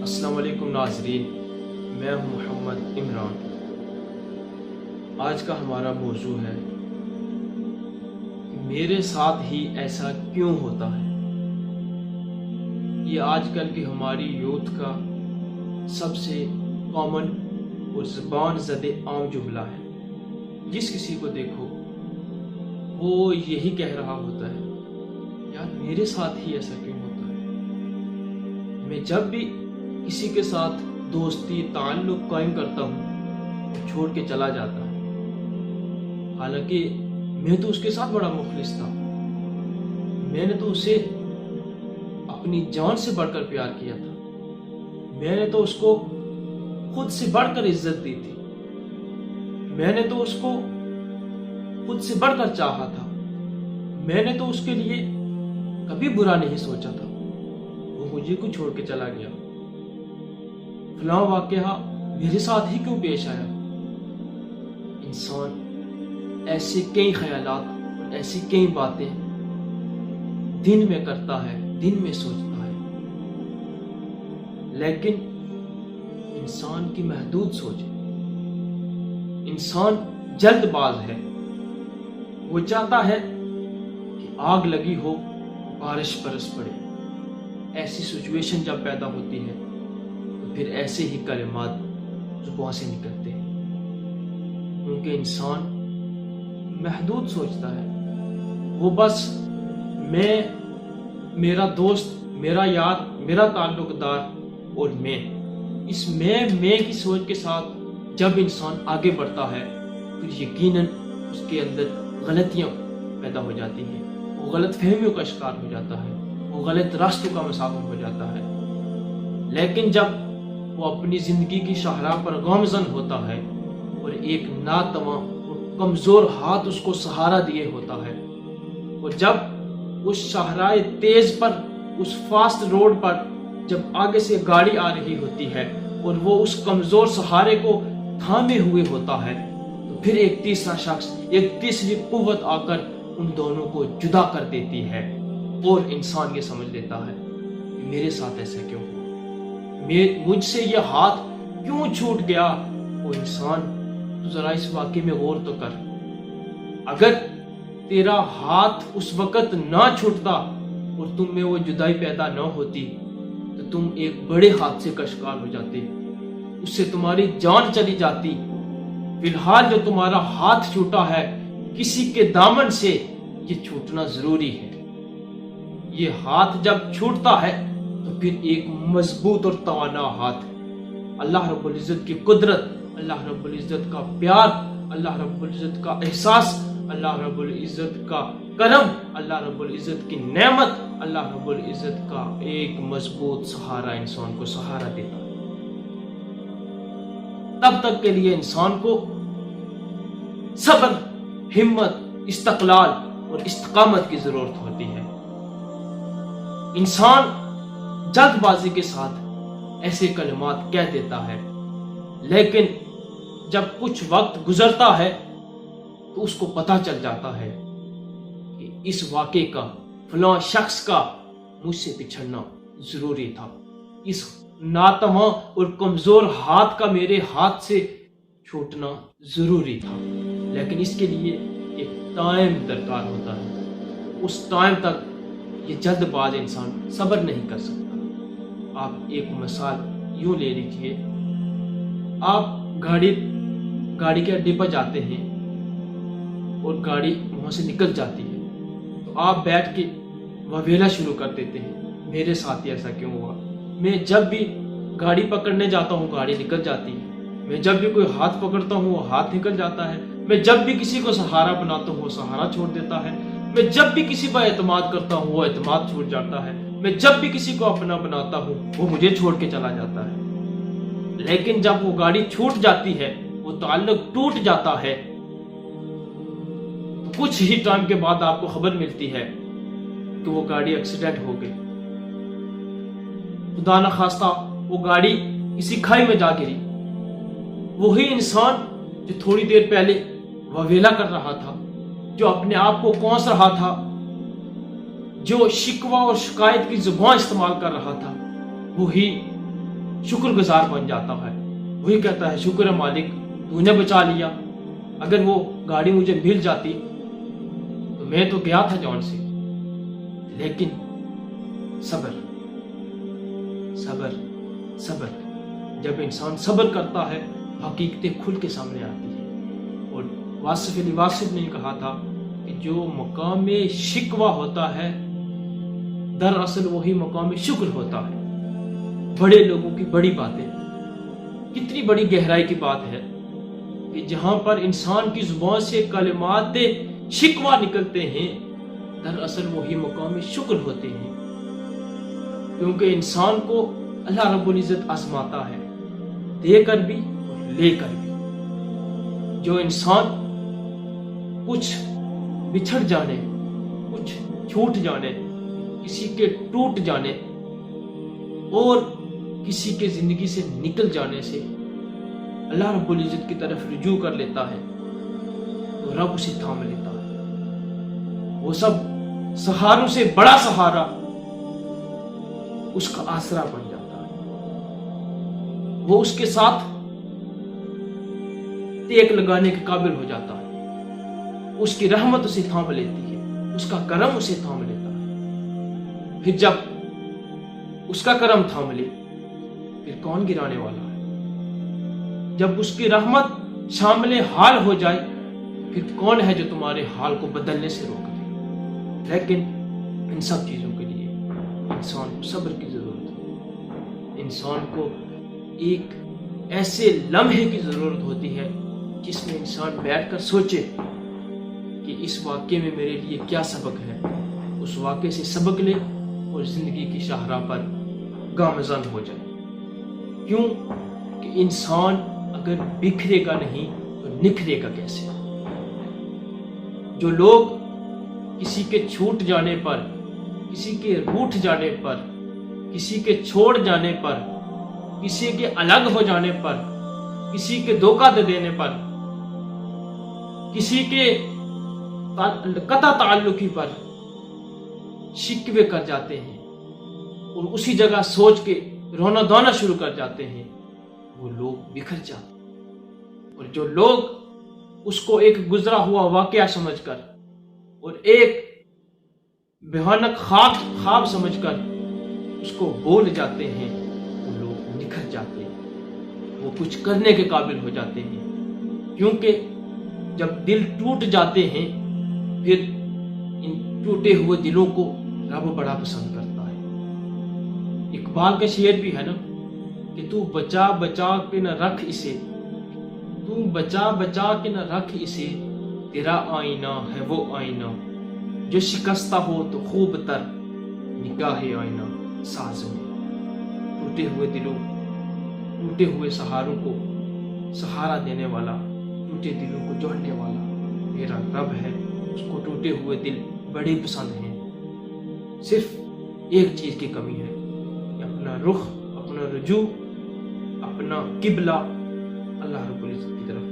السلام علیکم ناظرین، میں ہوں محمد عمران۔ آج کا ہمارا موضوع ہے میرے ساتھ ہی ایسا کیوں ہوتا ہے۔ یہ آج کل کی ہماری یوتھ کا سب سے کامن اور زبان زدہ عام جملہ ہے۔ جس کسی کو دیکھو وہ یہی کہہ رہا ہوتا ہے، یار میرے ساتھ ہی ایسا کیوں ہوتا ہے۔ میں جب بھی کسی کے ساتھ دوستی تعلق قائم کرتا ہوں تو چھوڑ کے چلا جاتا ہے، حالانکہ میں تو اس کے ساتھ بڑا مخلص تھا۔ میں نے تو اسے اپنی جان سے بڑھ کر پیار کیا تھا، میں نے تو اس کو خود سے بڑھ کر عزت دی تھی، میں نے تو اس کو خود سے بڑھ کر چاہا تھا، میں نے تو اس کے لیے کبھی برا نہیں سوچا تھا۔ وہ مجھے کو چھوڑ کے چلا گیا۔ فلاں واقعہ میرے ساتھ ہی کیوں پیش آیا۔ انسان ایسے کئی خیالات اور ایسی کئی باتیں دن میں کرتا ہے، دن میں سوچتا ہے، لیکن انسان کی محدود سوچ ہے۔ انسان جلد باز ہے، وہ چاہتا ہے کہ آگ لگی ہو، بارش برس پڑے۔ ایسی سچویشن جب پیدا ہوتی ہے تو پھر ایسے ہی کلمات زبان سے نکلتے ہیں، کیونکہ انسان محدود سوچتا ہے۔ وہ بس میں، میرا دوست، میرا یار، میرا تعلق دار اور میں، اس میں کی سوچ کے ساتھ جب انسان آگے بڑھتا ہے پھر یقیناً اس کے اندر غلطیاں پیدا ہو جاتی ہیں، وہ غلط فہمیوں کا شکار ہو جاتا ہے، وہ غلط راستوں کا مسافر ہو جاتا ہے۔ لیکن جب وہ اپنی زندگی کی شاہراہ پر گامزن ہوتا ہے اور ایک ناتواں اور کمزور ہاتھ اس کو سہارا دیے ہوتا ہے، اور جب اس شاہراہ تیز پر، اس فاسٹ روڈ پر جب آگے سے گاڑی آ رہی ہوتی ہے اور وہ اس کمزور سہارے کو تھامے ہوئے ہوتا ہے، تو پھر ایک تیسرا شخص، ایک تیسری قوت آ کر ان دونوں کو جدا کر دیتی ہے، اور انسان یہ سمجھ لیتا ہے کہ میرے ساتھ ایسا کیوں ہوا، مجھ سے یہ ہاتھ کیوں چھوٹ گیا۔ وہ انسان تو ذرا اس واقعے میں غور تو کر، اگر تیرا ہاتھ اس وقت نہ چھوٹتا اور تم میں وہ جدائی پیدا نہ ہوتی تو تم ایک بڑے حادثے کا شکار ہو جاتے، اس سے تمہاری جان چلی جاتی۔ فی الحال جو تمہارا ہاتھ چھوٹا ہے، کسی کے دامن سے یہ چھوٹنا ضروری ہے۔ یہ ہاتھ جب چھوٹتا ہے تو پھر ایک مضبوط اور توانا ہاتھ، اللہ رب العزت کی قدرت، اللہ رب العزت کا پیار، اللہ رب العزت کا احساس، اللہ رب العزت کا کرم، اللہ رب العزت کی نعمت، اللہ رب العزت کا ایک مضبوط سہارا انسان کو سہارا دیتا ہے۔ تب تک کے لیے انسان کو صبر، ہمت، استقلال اور استقامت کی ضرورت ہوتی ہے۔ انسان جلد بازی کے ساتھ ایسے کلمات کہہ دیتا ہے، لیکن جب کچھ وقت گزرتا ہے تو اس کو پتہ چل جاتا ہے کہ اس واقعے کا، فلاں شخص کا مجھ سے بچھڑنا ضروری تھا، اس ناتواں اور کمزور ہاتھ کا میرے ہاتھ سے چھوٹنا ضروری تھا۔ لیکن اس کے لیے ایک ٹائم درکار ہوتا ہے، اس ٹائم تک یہ جلد باز انسان صبر نہیں کر سکتا۔ آپ ایک مثال یوں لے لیجیے، آپ گاڑی کے اڈے پر جاتے ہیں اور گاڑی وہاں سے نکل جاتی ہے تو آپ بیٹھ کے وویلا شروع کر دیتے ہیں، میرے ساتھ ہی ایسا کیوں ہوا۔ میں جب بھی گاڑی پکڑنے جاتا ہوں گاڑی نکل جاتی ہے، میں جب بھی کوئی ہاتھ پکڑتا ہوں وہ ہاتھ نکل جاتا ہے، میں جب بھی کسی کو سہارا بناتا ہوں وہ سہارا چھوڑ دیتا ہے، میں جب بھی کسی پر اعتماد کرتا ہوں وہ اعتماد چھوٹ جاتا ہے، میں جب بھی کسی کو اپنا بناتا ہوں وہ مجھے چھوڑ کے چلا جاتا ہے۔ لیکن جب وہ گاڑی چھوٹ جاتی ہے، وہ تعلق ٹوٹ جاتا ہے، تو کچھ ہی ٹائم کے بعد آپ کو خبر ملتی ہے کہ وہ گاڑی ایکسیڈنٹ ہو گئی، خدا نخواستہ وہ گاڑی کسی کھائی میں جا گری۔ وہی انسان جو تھوڑی دیر پہلے وویلا کر رہا تھا، جو اپنے آپ کو کونس رہا تھا، جو شکوہ اور شکایت کی زبان استعمال کر رہا تھا، وہی شکر گزار بن جاتا ہے. وہی کہتا ہے شکر ہے مالک تو نے بچا لیا. اگر وہ گاڑی مجھے مل جاتی تو میں تو گیا تھا جان سے. لیکن صبر صبر صبر، جب انسان صبر کرتا ہے حقیقتیں کھل کے سامنے آتی ہیں. اور واصف علی واصف نے کہا تھا کہ جو مقام شکوہ ہوتا ہے دراصل وہی مقام شکر ہوتا ہے. بڑے لوگوں کی بڑی باتیں، کتنی بڑی گہرائی کی بات ہے کہ جہاں پر انسان کی زبان سے کلمات شکوہ نکلتے ہیں دراصل وہی مقام شکر ہوتے ہیں. کیونکہ انسان کو اللہ رب العزت آزماتا ہے، دے کر بھی اور لے کر بھی. جو انسان کچھ بچھڑ جانے، کچھ چھوٹ جانے، کسی کے ٹوٹ جانے اور کسی کے زندگی سے نکل جانے سے اللہ رب العزت کی طرف رجوع کر لیتا ہے تو رب اسے تھام لیتا ہے. وہ سب سہاروں سے بڑا سہارا اس کا آسرا بن جاتا ہے. وہ اس کے ساتھ ٹیک لگانے کے قابل ہو جاتا ہے. اس کی رحمت اسے تھام لیتی ہے، اس کا کرم اسے تھام لیتا ہے. پھر جب اس کا کرم تھام لے پھر کون گرانے والا ہے؟ جب اس کی رحمت شامل حال ہو جائے پھر کون ہے جو تمہارے حال کو بدلنے سے روک دے؟ لیکن ان سب چیزوں کے لیے انسان کو صبر کی ضرورت ہے. انسان کو ایک ایسے لمحے کی ضرورت ہوتی ہے جس میں انسان بیٹھ کر سوچے کہ اس واقعے میں میرے لیے کیا سبق ہے. اس واقعے سے سبق لے اور زندگی کی شاہراہ پر گامزن ہو جائے. کیوں کہ انسان اگر بکھرے گا نہیں تو نکھرے گا کیسے؟ جو لوگ کسی کے چھوٹ جانے پر، کسی کے روٹھ جانے پر، کسی کے چھوڑ جانے پر، کسی کے الگ ہو جانے پر، کسی کے دھوکہ دے دینے پر، کسی کے قطع تعلقی پر شکوے کر جاتے ہیں اور اسی جگہ سوچ کے رونا دھونا شروع کر جاتے ہیں، وہ لوگ بکھر جاتے ہیں. اور جو لوگ اس کو ایک گزرا ہوا واقعہ سمجھ کر اور ایک بھیانک خواب سمجھ کر اس کو بول جاتے ہیں وہ لوگ نکھر جاتے ہیں، وہ کچھ کرنے کے قابل ہو جاتے ہیں. کیونکہ جب دل ٹوٹ جاتے ہیں پھر ان ٹوٹے ہوئے دلوں کو رب بڑا پسند کرتا ہے. اقبال کا شعر بھی ہے نا کہ تو بچا بچا کے نہ رکھ اسے، تو بچا بچا کے نہ رکھ اسے، تیرا آئینہ ہے وہ آئینہ جو شکستہ ہو تو خوب تر نگاہ آئینہ ساز میں. ٹوٹے ہوئے دلوں، ٹوٹے ہوئے سہاروں کو سہارا دینے والا، ٹوٹے دلوں کو جوڑنے والا میرا رب ہے. اس کو ٹوٹے ہوئے دل بڑے پسند ہیں. صرف ایک چیز کی کمی ہے کہ اپنا رخ، اپنا رجوع، اپنا قبلہ اللہ رب العزت کی طرف